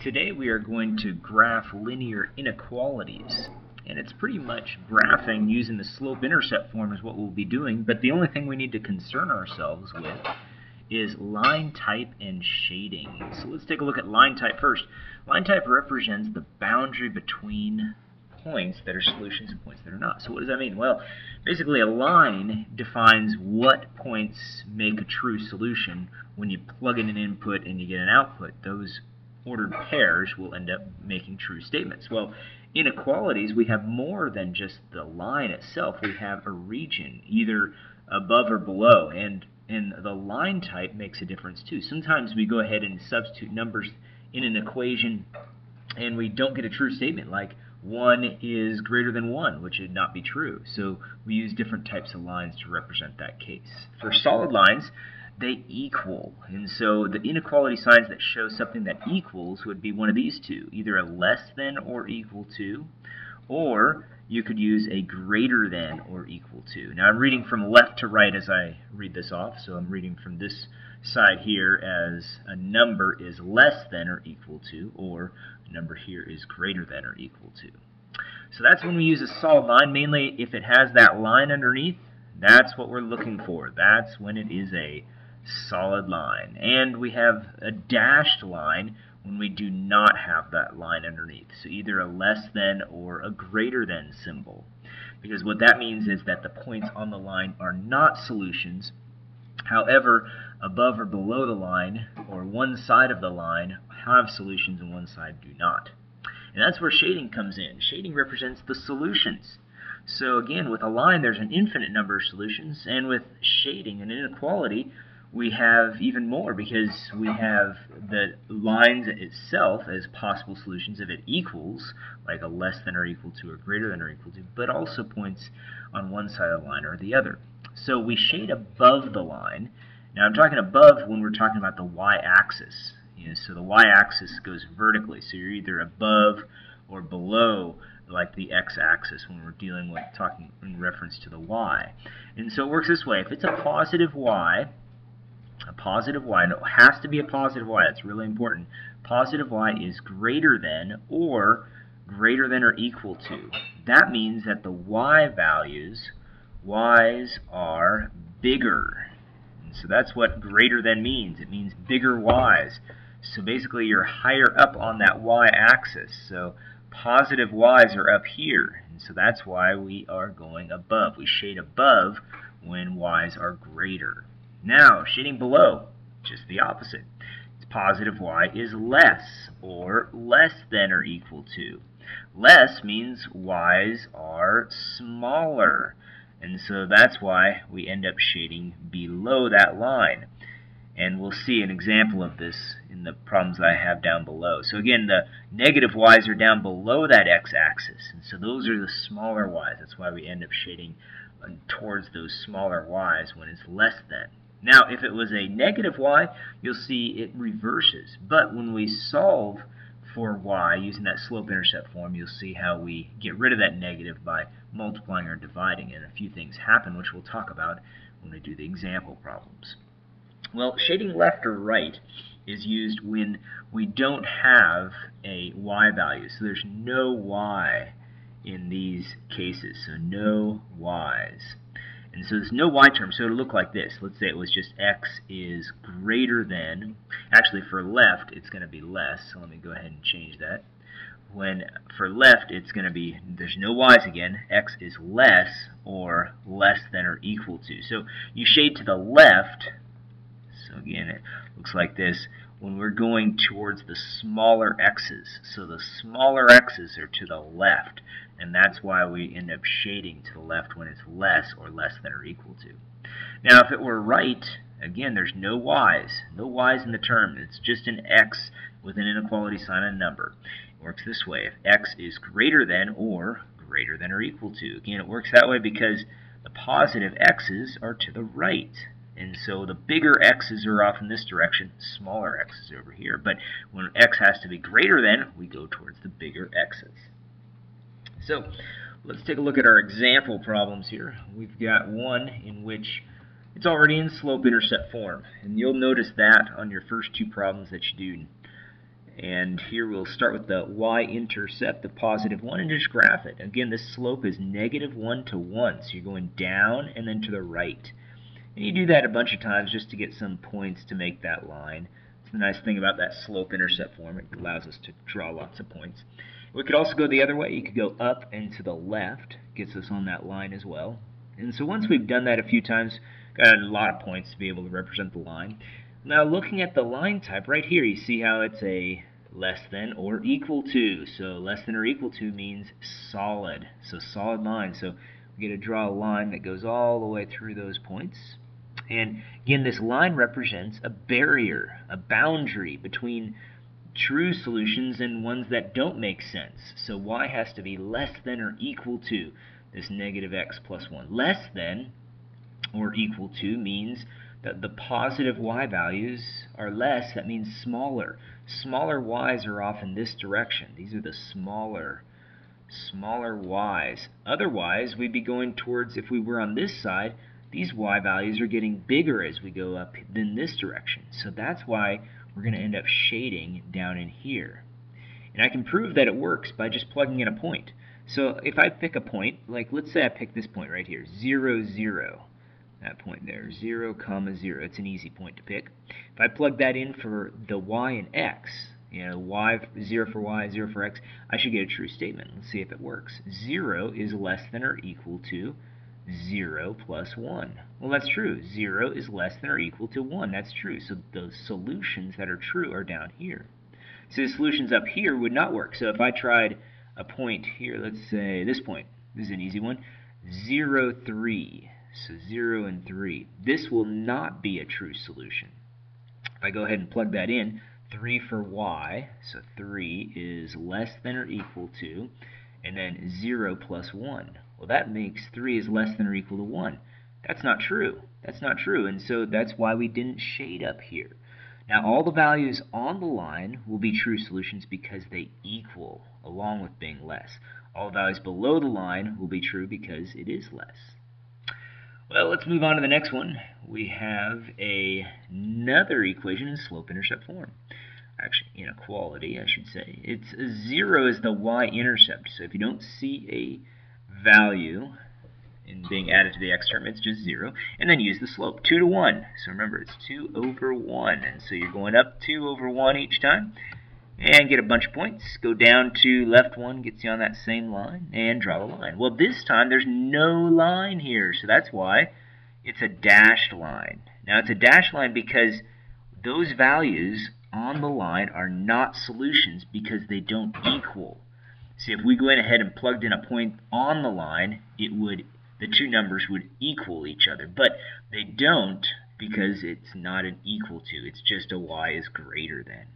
Today we are going to graph linear inequalities, and it's pretty much graphing using the slope-intercept form is what we'll be doing, but the only thing we need to concern ourselves with is line type and shading. So let's take a look at line type first. Line type represents the boundary between points that are solutions and points that are not. So what does that mean? Well, basically a line defines what points make a true solution when you plug in an input and you get an output. Those ordered pairs will end up making true statements. Well, inequalities, we have more than just the line itself. We have a region, either above or below, and the line type makes a difference too. Sometimes we go ahead and substitute numbers in an equation and we don't get a true statement, like 1 is greater than 1, which would not be true. So we use different types of lines to represent that case. For solid lines, they equal, and so the inequality signs that show something that equals would be one of these two, either a less than or equal to, or you could use a greater than or equal to. Now I'm reading from left to right as I read this off, so I'm reading from this side here as a number is less than or equal to, or a number here is greater than or equal to. So that's when we use a solid line. Mainly if it has that line underneath, that's what we're looking for. That's when it is a solid line. And we have a dashed line when we do not have that line underneath. So either a less than or a greater than symbol. Because what that means is that the points on the line are not solutions. However, above or below the line, or one side of the line, have solutions and one side do not. And that's where shading comes in. Shading represents the solutions. So again, with a line, there's an infinite number of solutions, and with shading and inequality, we have even more, because we have the lines itself as possible solutions if it equals, like a less than or equal to or greater than or equal to, but also points on one side of the line or the other. So we shade above the line. Now I'm talking above when we're talking about the y-axis. So the y-axis goes vertically, so you're either above or below like the x-axis when we're dealing with talking in reference to the y. And so it works this way. If it's a positive y, and it has to be a positive y, that's really important. Positive y is greater than or equal to. That means that the y values, y's are bigger. And so that's what greater than means. It means bigger y's. So basically you're higher up on that y-axis. So positive y's are up here. And so that's why we are going above. We shade above when y's are greater. Now, shading below, just the opposite. It's positive y is less, or less than or equal to. Less means y's are smaller, and so that's why we end up shading below that line. And we'll see an example of this in the problems I have down below. So again, the negative y's are down below that x-axis, and so those are the smaller y's. That's why we end up shading towards those smaller y's when it's less than. Now, if it was a negative y, you'll see it reverses. But when we solve for y using that slope-intercept form, you'll see how we get rid of that negative by multiplying or dividing. And a few things happen, which we'll talk about when we do the example problems. Well, shading left or right is used when we don't have a y value. So there's no y in these cases, so no y's. And so there's no y term, so it'll look like this. Let's say it was just x is greater than, actually for left it's going to be less, so let me go ahead and change that. When for left it's going to be, there's no y's again, x is less or less than or equal to. So you shade to the left, so again it looks like this, when we're going towards the smaller x's. So the smaller x's are to the left, and that's why we end up shading to the left when it's less or less than or equal to. Now if it were right, again there's no y's. No y's in the term. It's just an x with an inequality sign and a number. It works this way. If x is greater than or equal to. Again, it works that way because the positive x's are to the right. And so the bigger x's are off in this direction, smaller x's over here. But when x has to be greater than, we go towards the bigger x's. So let's take a look at our example problems here. We've got one in which it's already in slope-intercept form. And you'll notice that on your first two problems that you do. And here we'll start with the y-intercept of +1 and just graph it. Again, this slope is -1 to 1, so you're going down and then to the right. And you do that a bunch of times just to get some points to make that line. It's the nice thing about that slope-intercept form. It allows us to draw lots of points. We could also go the other way. You could go up and to the left. Gets us on that line as well. And so once we've done that a few times, got a lot of points to be able to represent the line. Now looking at the line type right here, you see how it's a less than or equal to. So less than or equal to means solid. So solid line. So we get to draw a line that goes all the way through those points. And again, this line represents a barrier, a boundary between true solutions and ones that don't make sense. So y has to be less than or equal to this -x plus 1. Less than or equal to means that the positive y values are less. That means smaller. Smaller y's are off in this direction. These are the smaller y's. Otherwise, we'd be going towards, if we were on this side, these y values are getting bigger as we go up in this direction. So that's why we're going to end up shading down in here. And I can prove that it works by just plugging in a point. So if I pick a point, like let's say I pick this point right here, 0, 0. That point there, 0, 0. It's an easy point to pick. If I plug that in for the y and x, you know, y, 0 for y, 0 for x, I should get a true statement. Let's see if it works. 0 is less than or equal to 0 plus 1. Well, that's true. 0 is less than or equal to 1. That's true. So the solutions that are true are down here. So the solutions up here would not work. So if I tried a point here, let's say this point, this is an easy one, 0, 3. So 0 and 3. This will not be a true solution. If I go ahead and plug that in, 3 for y, so 3 is less than or equal to, and then 0 plus 1. Well, that makes 3 is less than or equal to 1. That's not true. That's not true, and so that's why we didn't shade up here. Now, all the values on the line will be true solutions because they equal, along with being less. All the values below the line will be true because it is less. Well, let's move on to the next one. We have another equation in slope-intercept form. Actually, inequality, I should say. It's 0 is the y-intercept. So if you don't see a value in being added to the x term, it's just 0. And then use the slope, 2 to 1. So remember, it's 2 over 1. And so you're going up 2 over 1 each time. And get a bunch of points. Go down to left 1, gets you on that same line, and draw the line. Well, this time there's no line here, so that's why it's a dashed line. Now, it's a dashed line because those values on the line are not solutions because they don't equal. See, if we go ahead and plugged in a point on the line, the two numbers would equal each other, but they don't because it's not an equal to. It's just a y is greater than.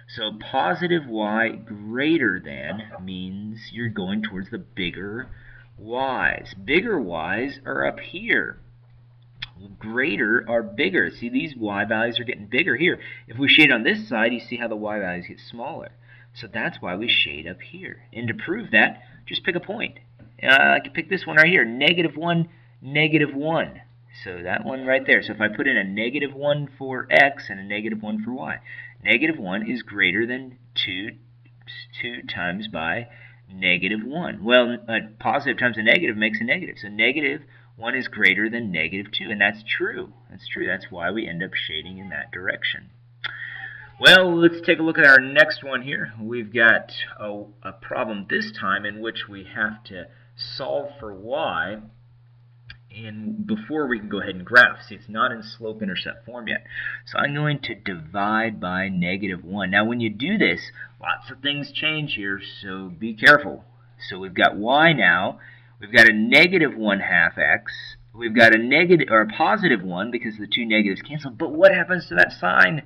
So positive y greater than means you're going towards the bigger y's. Bigger y's are up here. Greater are bigger. See, these y values are getting bigger here. If we shade on this side, you see how the y values get smaller. So that's why we shade up here. And to prove that, just pick a point. I can pick this one right here, -1, -1. So that one right there. So if I put in a -1 for x and a -1 for y, -1 is greater than 2 times by -1. Well, a positive times a negative makes a negative. So -1 is greater than -2, and that's true. That's true. That's why we end up shading in that direction. Well, let's take a look at our next one here. We've got a problem this time in which we have to solve for y. And before we can go ahead and graph, see, it's not in slope-intercept form yet. So I'm going to divide by -1. Now, when you do this, lots of things change here, so be careful. So we've got y now. We've got a -1/2 x. We've got a negative or a positive 1 because the two negatives cancel. But what happens to that sign?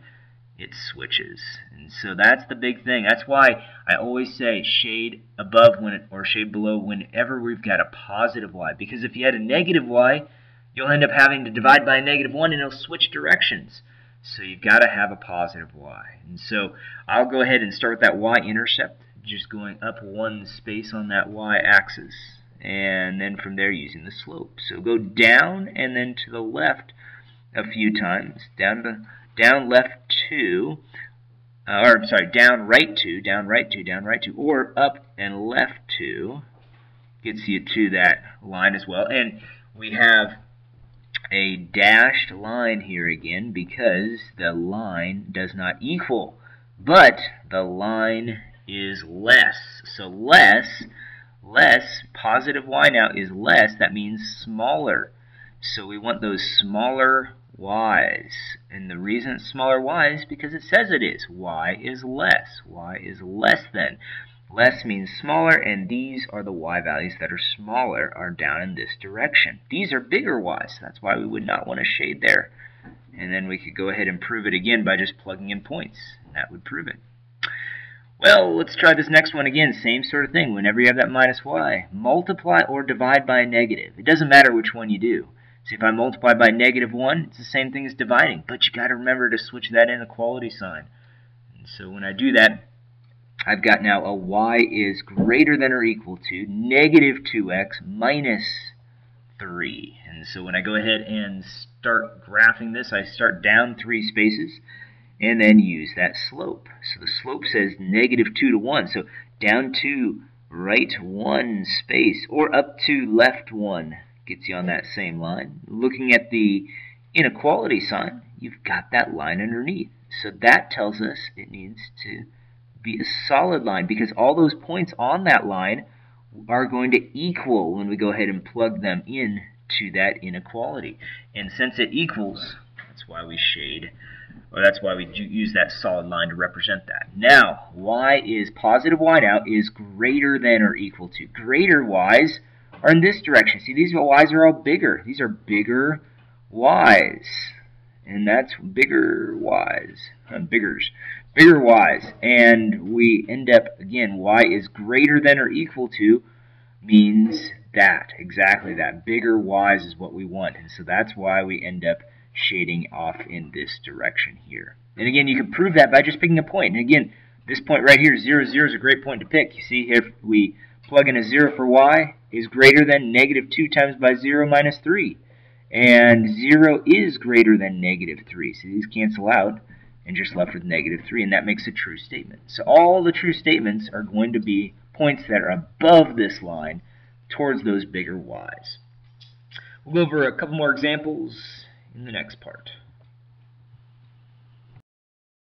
It switches. And so that's the big thing. That's why I always say shade above or shade below whenever we've got a positive y. Because if you had a negative y, you'll end up having to divide by a -1 and it'll switch directions. So you've got to have a positive y. And so I'll go ahead and start with that y-intercept, just going up one space on that y-axis. And then from there using the slope. So go down and then to the left a few times. Down left 2. or I'm sorry, down right 2, down right 2, down right 2, or up and left 2 gets you to that line as well. And we have a dashed line here again because the line does not equal, but the line is less. So less, positive y now is less. That means smaller. So we want those smaller y's. And the reason it's smaller y is because it says it is. Y is less. Y is less than. Less means smaller, and these are the y values that are smaller, are down in this direction. These are bigger y's. That's why we would not want to shade there. And then we could go ahead and prove it again by just plugging in points. That would prove it. Well, let's try this next one again. Same sort of thing. Whenever you have that minus y, multiply or divide by a negative. It doesn't matter which one you do. So if I multiply by -1, it's the same thing as dividing. But you got to remember to switch that inequality sign. And so when I do that, I've got now a y is greater than or equal to -2x minus 3. And so when I go ahead and start graphing this, I start down 3 spaces and then use that slope. So the slope says -2 to 1. So down 2, right 1 space, or up to left 1 gets you on that same line. Looking at the inequality sign, you've got that line underneath. So that tells us it needs to be a solid line because all those points on that line are going to equal when we go ahead and plug them in to that inequality. And since it equals, that's why we shade, or that's why we use that solid line to represent that. Now, y is positive y now is greater than or equal to. Greater y's are in this direction. See, these y's are all bigger. These are bigger y's. And that's bigger y's. Bigger y's. And we end up, again, y is greater than or equal to means that, exactly that. Bigger y's is what we want. And so that's why we end up shading off in this direction here. And again, you can prove that by just picking a point. And again, this point right here, 0, 0 is a great point to pick. You see, if we plug in a 0 for y is greater than -2 times by 0 minus 3. And 0 is greater than -3. So these cancel out and just left with -3, and that makes a true statement. So all the true statements are going to be points that are above this line towards those bigger y's. We'll go over a couple more examples in the next part.